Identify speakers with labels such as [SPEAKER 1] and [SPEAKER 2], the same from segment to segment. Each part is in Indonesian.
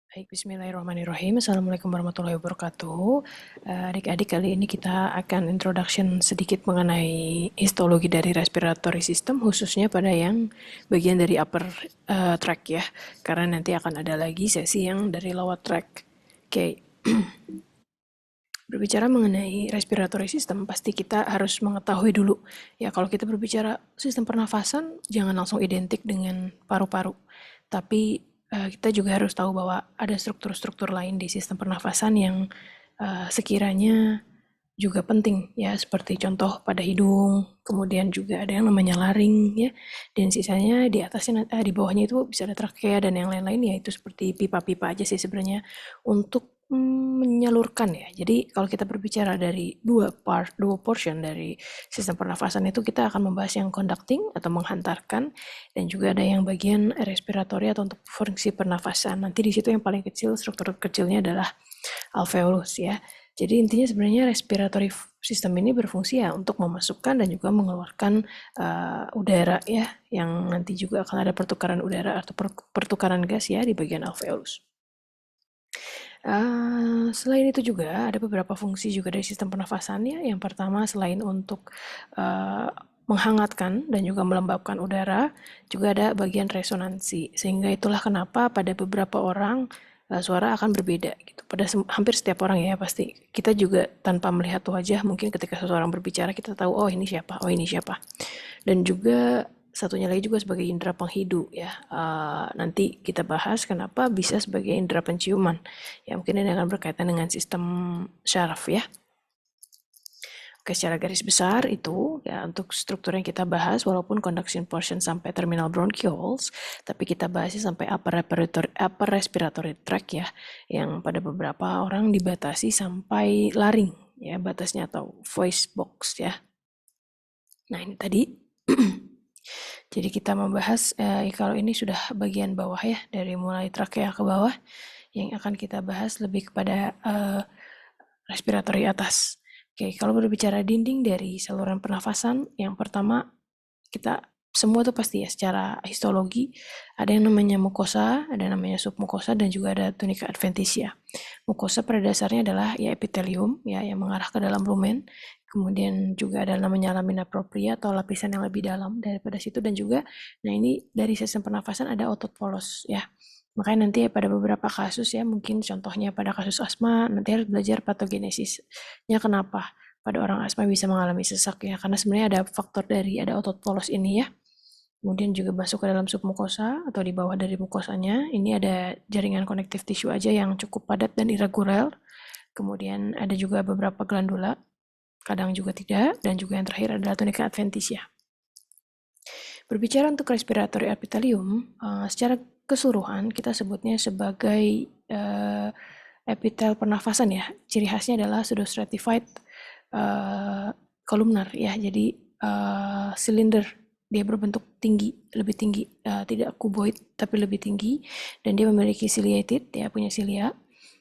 [SPEAKER 1] Baik, bismillahirrahmanirrahim. Assalamualaikum warahmatullahi wabarakatuh. Adik-adik, kali ini kita akan introduction sedikit mengenai histologi dari respiratory system, khususnya pada yang bagian dari upper tract ya, karena nanti akan ada lagi sesi yang dari lower tract. Oke, berbicara mengenai respiratory system, pasti kita harus mengetahui dulu. Ya, kalau kita berbicara sistem pernafasan, jangan langsung identik dengan paru-paru. Tapi kita juga harus tahu bahwa ada struktur-struktur lain di sistem pernafasan yang sekiranya juga penting ya, seperti contoh pada hidung, kemudian juga ada yang namanya laring ya, dan sisanya di atasnya di bawahnya itu bisa ada trakea dan yang lain-lain, ya itu seperti pipa-pipa aja sih sebenarnya untuk menyalurkan ya. Jadi kalau kita berbicara dari dua portion dari sistem pernafasan itu, kita akan membahas yang conducting atau menghantarkan, dan juga ada yang bagian respiratory atau untuk fungsi pernafasan. Nanti di situ yang paling kecil, struktur kecilnya adalah alveolus ya. Jadi intinya sebenarnya respiratory system ini berfungsi ya untuk memasukkan dan juga mengeluarkan udara ya, yang nanti juga akan ada pertukaran udara atau pertukaran gas ya di bagian alveolus. Selain itu juga ada beberapa fungsi juga dari sistem pernafasan ya. Yang pertama, selain untuk menghangatkan dan juga melembabkan udara, juga ada bagian resonansi. Sehingga itulah kenapa pada beberapa orang suara akan berbeda gitu. Pada hampir setiap orang ya pasti. Kita juga tanpa melihat wajah, mungkin ketika seseorang berbicara kita tahu, oh ini siapa, oh ini siapa. Dan juga satunya lagi juga sebagai indera penghidu ya. Nanti kita bahas kenapa bisa sebagai indera penciuman. Ya mungkin ini akan berkaitan dengan sistem syaraf ya. Oke, secara garis besar itu ya untuk struktur yang kita bahas, walaupun conduction portion sampai terminal bronchioles, tapi kita bahasnya sampai upper respiratory tract ya, yang pada beberapa orang dibatasi sampai laring ya batasnya, atau voice box ya. Nah ini tadi. Jadi kita membahas kalau ini sudah bagian bawah ya, dari mulai trakea ke bawah. Yang akan kita bahas lebih kepada respiratory atas. Oke, kalau berbicara dinding dari saluran pernafasan, yang pertama kita semua tuh pasti ya secara histologi ada yang namanya mukosa, ada yang namanya submukosa, dan juga ada tunica adventitia. Mukosa pada dasarnya adalah ya epitelium ya yang mengarah ke dalam lumen. Kemudian juga ada namanya lamina propria atau lapisan yang lebih dalam daripada situ, dan juga nah ini dari sistem pernafasan ada otot polos ya. Makanya nanti pada beberapa kasus ya, mungkin contohnya pada kasus asma, nanti harus belajar patogenesisnya kenapa pada orang asma bisa mengalami sesak ya, karena sebenarnya ada faktor dari ada otot polos ini ya. Kemudian juga masuk ke dalam submukosa atau di bawah dari mukosanya, ini ada jaringan konektif tisu aja yang cukup padat dan irregular. Kemudian ada juga beberapa glandula, kadang juga tidak, dan juga yang terakhir adalah tunica adventitia. Berbicara untuk respiratory epithelium, secara keseluruhan kita sebutnya sebagai epitel pernafasan ya. Ciri khasnya adalah pseudostratified kolumnar ya. Jadi silinder, dia berbentuk tinggi, lebih tinggi, tidak kuboid tapi lebih tinggi, dan dia memiliki ciliated ya, punya cilia.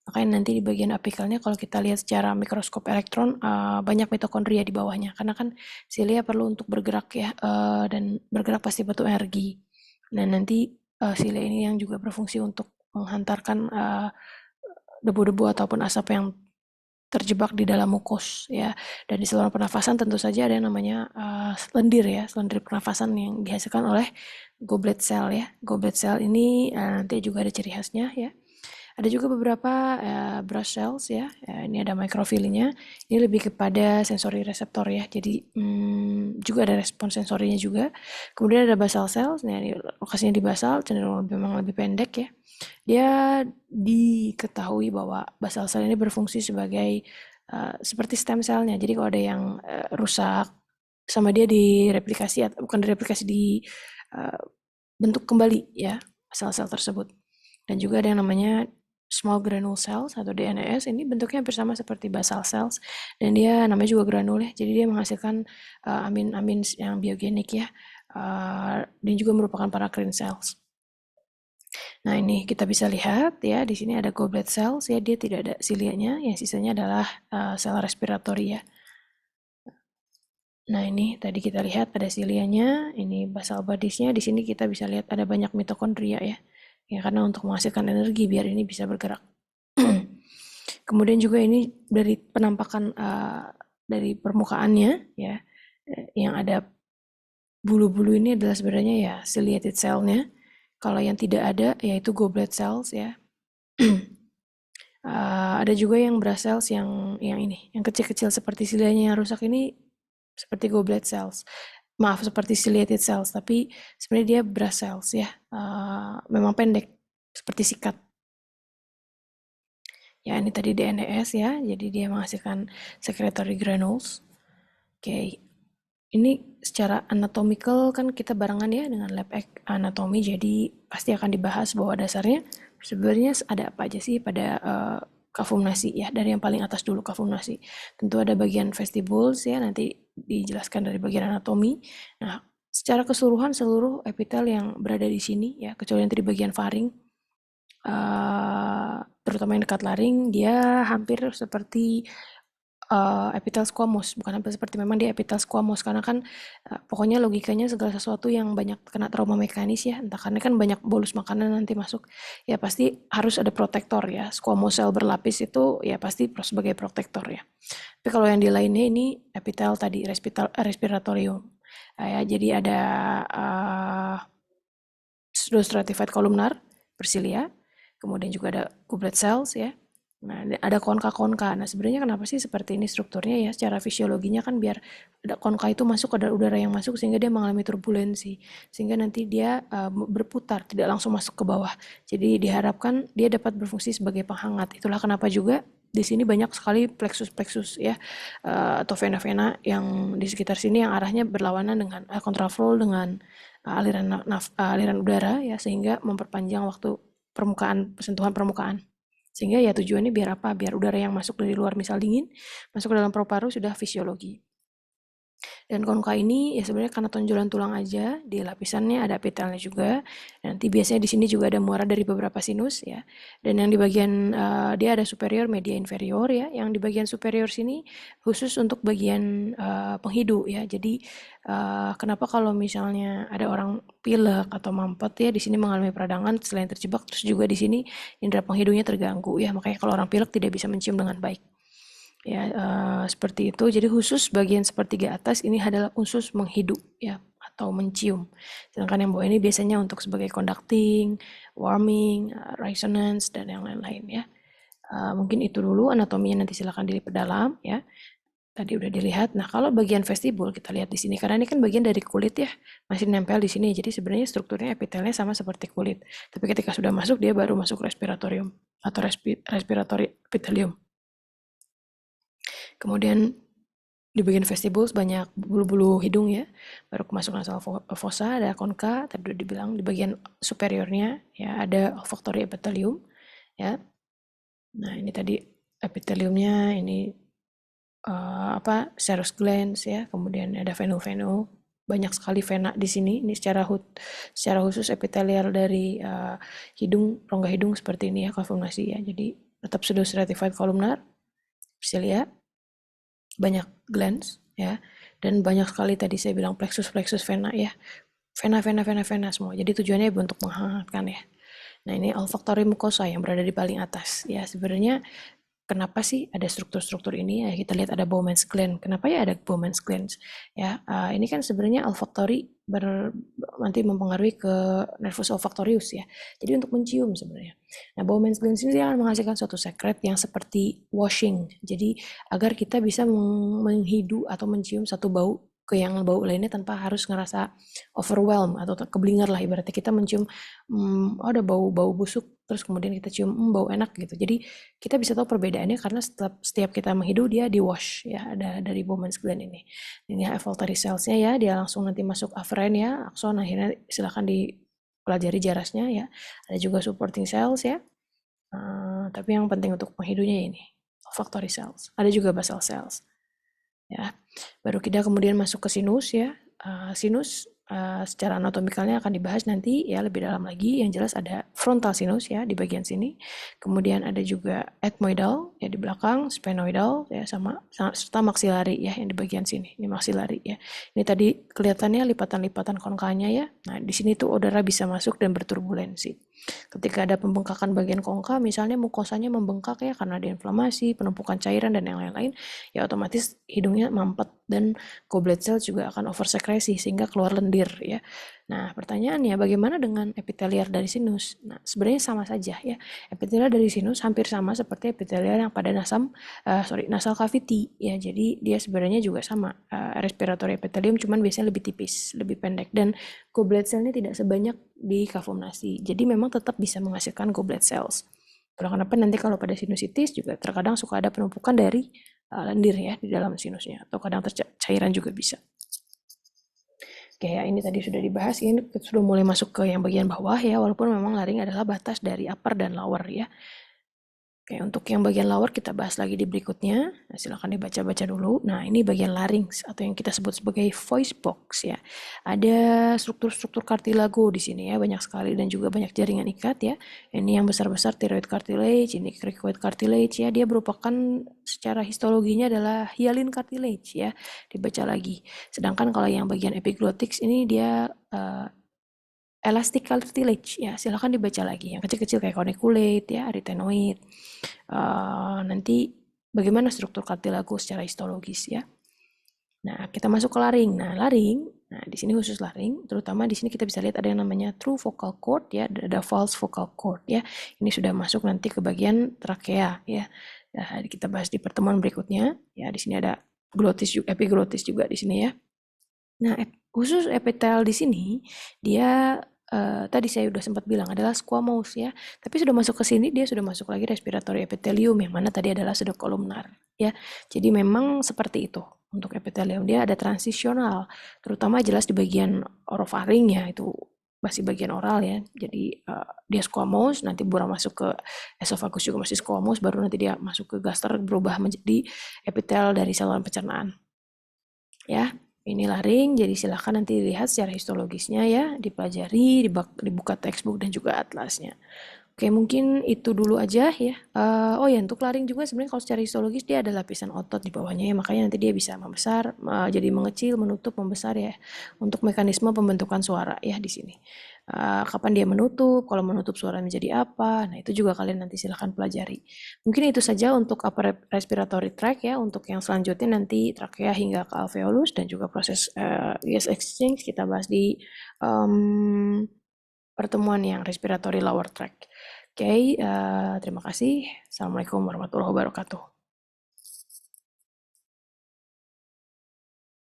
[SPEAKER 1] Makanya nanti di bagian apikalnya kalau kita lihat secara mikroskop elektron banyak mitokondria di bawahnya, karena kan silia perlu untuk bergerak ya, dan bergerak pasti butuh energi. Nah nanti silia ini yang juga berfungsi untuk menghantarkan debu-debu ataupun asap yang terjebak di dalam mukus ya. Dan di saluran pernafasan tentu saja ada yang namanya lendir ya, lendir pernafasan yang dihasilkan oleh goblet cell ya. Goblet cell ini nanti juga ada ciri khasnya ya. Ada juga beberapa brush cells ya. Ini ada mikrofilnya. Ini lebih kepada sensori reseptor ya. Jadi juga ada respon sensorinya juga. Kemudian ada basal cells. Nah, ini lokasinya di basal, cenderung memang lebih pendek ya. Dia diketahui bahwa basal cell ini berfungsi sebagai seperti stem cell-nya. Jadi kalau ada yang rusak sama dia direplikasi, atau bukan direplikasi, bentuk kembali ya sel-sel tersebut. Dan juga ada yang namanya small granule cells atau DNAS, ini bentuknya hampir sama seperti basal cells, dan dia namanya juga granul ya, jadi dia menghasilkan amin-amin yang biogenik ya, dan juga merupakan paracrine cells. Nah ini kita bisa lihat ya, di sini ada goblet cells ya, dia tidak ada silianya, yang sisanya adalah sel respiratory ya. Nah ini tadi kita lihat ada silianya, ini basal bodies-nya, di sini kita bisa lihat ada banyak mitokondria ya. ya karena untuk menghasilkan energi biar ini bisa bergerak. Kemudian juga ini dari penampakan dari permukaannya ya, yang ada bulu-bulu ini adalah sebenarnya ya ciliated cell-nya. Kalau yang tidak ada yaitu goblet cells ya. Ada juga yang brass cells yang ini, yang kecil-kecil seperti silianya yang rusak ini seperti goblet cells. Maaf, seperti ciliated cells, tapi sebenarnya dia brass cells ya. Memang pendek seperti sikat. Ya, ini tadi DNDS ya, jadi dia menghasilkan secretory granules. Oke, ini secara anatomical kan kita barengan ya dengan lab anatomi, jadi pasti akan dibahas bahwa dasarnya sebenarnya ada apa aja sih pada kafumnasi ya, dari yang paling atas dulu kafumnasi. Tentu ada bagian vestibules ya, nanti dijelaskan dari bagian anatomi. Nah, secara keseluruhan seluruh epitel yang berada di sini ya, kecuali yang di bagian faring, terutama yang dekat laring, dia hampir seperti epitel squamous, bukan hampir seperti, memang dia epitel squamous karena kan pokoknya logikanya segala sesuatu yang banyak kena trauma mekanis ya, entah karena kan banyak bolus makanan nanti masuk, ya pasti harus ada protektor ya. Squamous cell berlapis itu ya pasti sebagai protektor ya. Tapi kalau yang di lainnya ini epitel tadi respiratorium. Ya, jadi ada pseudostratified columnar bersilia, kemudian juga ada goblet cells ya. Nah, ada konka-konka. Nah, sebenarnya kenapa sih seperti ini strukturnya ya? Secara fisiologinya kan biar ada konka itu masuk, ada udara yang masuk sehingga dia mengalami turbulensi. Sehingga nanti dia berputar, tidak langsung masuk ke bawah. Jadi diharapkan dia dapat berfungsi sebagai penghangat. Itulah kenapa juga di sini banyak sekali plexus-plexus ya, atau vena-vena yang di sekitar sini yang arahnya berlawanan dengan kontraflow dengan aliran udara ya, sehingga memperpanjang waktu sentuhan permukaan. Sehingga ya tujuannya biar apa? Biar udara yang masuk dari luar misal dingin, masuk ke dalam paru-paru sudah fisiologi. Dan konka ini ya sebenarnya karena tonjolan tulang aja, di lapisannya ada epitelnya juga. Nanti biasanya di sini juga ada muara dari beberapa sinus ya. Dan yang di bagian dia ada superior, media, inferior ya. Yang di bagian superior sini khusus untuk bagian penghidu ya. Jadi kenapa kalau misalnya ada orang pilek atau mampet ya di sini mengalami peradangan selain terjebak, terus juga di sini indera penghidunya terganggu ya. Makanya kalau orang pilek tidak bisa mencium dengan baik. Ya, seperti itu. Jadi khusus bagian sepertiga atas ini adalah khusus menghidup ya atau mencium. Sedangkan yang bawah ini biasanya untuk sebagai conducting, warming, resonance dan yang lain-lain ya. Mungkin itu dulu anatominya, nanti silakan dalam ya. Tadi udah dilihat. Nah, kalau bagian vestibul kita lihat di sini karena ini kan bagian dari kulit ya, masih nempel di sini. Jadi sebenarnya strukturnya epitelnya sama seperti kulit. Tapi ketika sudah masuk dia baru masuk respiratorium atau respiratory epithelium. Kemudian di bagian vestibules banyak bulu-bulu hidung ya, baru masuk nasal fossa, ada konka, tadi udah dibilang di bagian superiornya ya ada olfactory epithelium ya. Nah ini tadi epitheliumnya, ini serous glands ya, kemudian ada venu-venu, banyak sekali vena di sini. Ini secara khusus epitelial dari hidung, rongga hidung seperti ini ya, kafumnasi ya. Jadi tetap pseudostratified columnar, cilia, banyak glands ya, dan banyak sekali tadi saya bilang plexus vena ya, vena semua. Jadi tujuannya untuk menghangatkan ya. Nah ini olfactory mucosa yang berada di paling atas ya. Sebenarnya kenapa sih ada struktur-struktur ini ya, kita lihat ada Bowman's gland. Kenapa ya ada Bowman's gland ya? Ini kan sebenarnya olfactory nanti mempengaruhi ke nervus olfactorius ya. Jadi untuk mencium sebenarnya. Nah, Bowman's gland ini dia akan menghasilkan suatu sekret yang seperti washing. Jadi agar kita bisa menghidu atau mencium satu bau ke yang bau lainnya tanpa harus ngerasa overwhelm atau keblinger lah, ibaratnya kita mencium ada bau busuk terus kemudian kita cium bau enak gitu. Jadi kita bisa tahu perbedaannya karena setiap kita menghidu dia di wash ya, ada dari Bowman's gland ini. Ini olfactory cells-nya ya, dia langsung nanti masuk afferent ya, akson, akhirnya silakan dipelajari jarasnya ya. Ada juga supporting cells ya. Tapi yang penting untuk penghidunya ini olfactory cells. Ada juga basal cells. Ya. Baru kita kemudian masuk ke sinus ya. Sinus secara anatomikalnya akan dibahas nanti ya lebih dalam lagi. Yang jelas ada frontal sinus ya di bagian sini. Kemudian ada juga ethmoidal ya di belakang, sphenoidal ya serta maxillary ya yang di bagian sini. Ini maxillary ya. Ini tadi kelihatannya lipatan-lipatan konkanya ya. Nah, di sini tuh udara bisa masuk dan berturbulensi. Ketika ada pembengkakan bagian kongka, misalnya mukosanya membengkak ya karena ada inflamasi, penumpukan cairan dan yang lain-lain, ya otomatis hidungnya mampet dan goblet cells juga akan oversekresi sehingga keluar lendir ya. Nah, pertanyaannya bagaimana dengan epitelial dari sinus? Nah, sebenarnya sama saja ya. Epitelial dari sinus hampir sama seperti epitelial yang pada nasal cavity ya. Jadi dia sebenarnya juga sama respiratory epithelium, cuman biasanya lebih tipis, lebih pendek, dan goblet cell-nya tidak sebanyak di kavum-nasi. Jadi memang tetap bisa menghasilkan goblet cells. Itulah kenapa nanti kalau pada sinusitis juga terkadang suka ada penumpukan dari lendir ya di dalam sinusnya, atau kadang cairan juga bisa. Kayak ini tadi sudah dibahas, ini sudah mulai masuk ke yang bagian bawah ya, walaupun memang laring adalah batas dari upper dan lower ya. Oke, untuk yang bagian lower kita bahas lagi di berikutnya. Nah, silakan dibaca-baca dulu. Nah, ini bagian larynx atau yang kita sebut sebagai voice box ya. Ada struktur-struktur kartilago di sini ya, banyak sekali, dan juga banyak jaringan ikat ya. Ini yang besar-besar thyroid cartilage, ini cricoid cartilage ya. Dia merupakan secara histologinya adalah hyaline cartilage ya. Dibaca lagi. Sedangkan kalau yang bagian epiglottis ini dia elastic cartilage ya, silakan dibaca lagi. Yang kecil-kecil kayak coniculate ya, arytenoid. Nanti bagaimana struktur kartilago secara histologis ya. Nah, kita masuk ke laring. Nah, laring, nah di sini khusus laring, terutama di sini kita bisa lihat ada yang namanya true vocal cord ya, ada false vocal cord ya. Ini sudah masuk nanti ke bagian trakea ya. Nah, kita bahas di pertemuan berikutnya. Ya, di sini ada glotis juga, epiglotis juga di sini ya. Nah, khusus epitel di sini dia tadi saya sudah sempat bilang adalah squamous ya. Tapi sudah masuk ke sini dia sudah masuk lagi respiratory epithelium yang mana tadi adalah pseudocolumnar ya. Jadi memang seperti itu untuk epithelium, dia ada transisional, terutama jelas di bagian orofaring ya, itu masih bagian oral ya. Jadi dia squamous, nanti burang masuk ke esophagus juga masih squamous, baru nanti dia masuk ke gaster berubah menjadi epitel dari saluran pencernaan. Ya, ini laring, jadi silahkan nanti dilihat secara histologisnya ya, dipelajari, dibuka textbook dan juga atlasnya. Oke, mungkin itu dulu aja ya. Oh ya, untuk laring juga sebenarnya kalau secara histologis dia ada lapisan otot di bawahnya ya, makanya nanti dia bisa membesar, jadi mengecil, menutup, membesar ya. Untuk mekanisme pembentukan suara ya di sini. Kapan dia menutup, kalau menutup suara menjadi apa, nah itu juga kalian nanti silahkan pelajari. Mungkin itu saja untuk upper respiratory tract ya, untuk yang selanjutnya nanti trachea hingga ke alveolus dan juga proses gas exchange kita bahas di pertemuan yang respiratory lower tract. Oke, terima kasih. Assalamualaikum warahmatullahi wabarakatuh.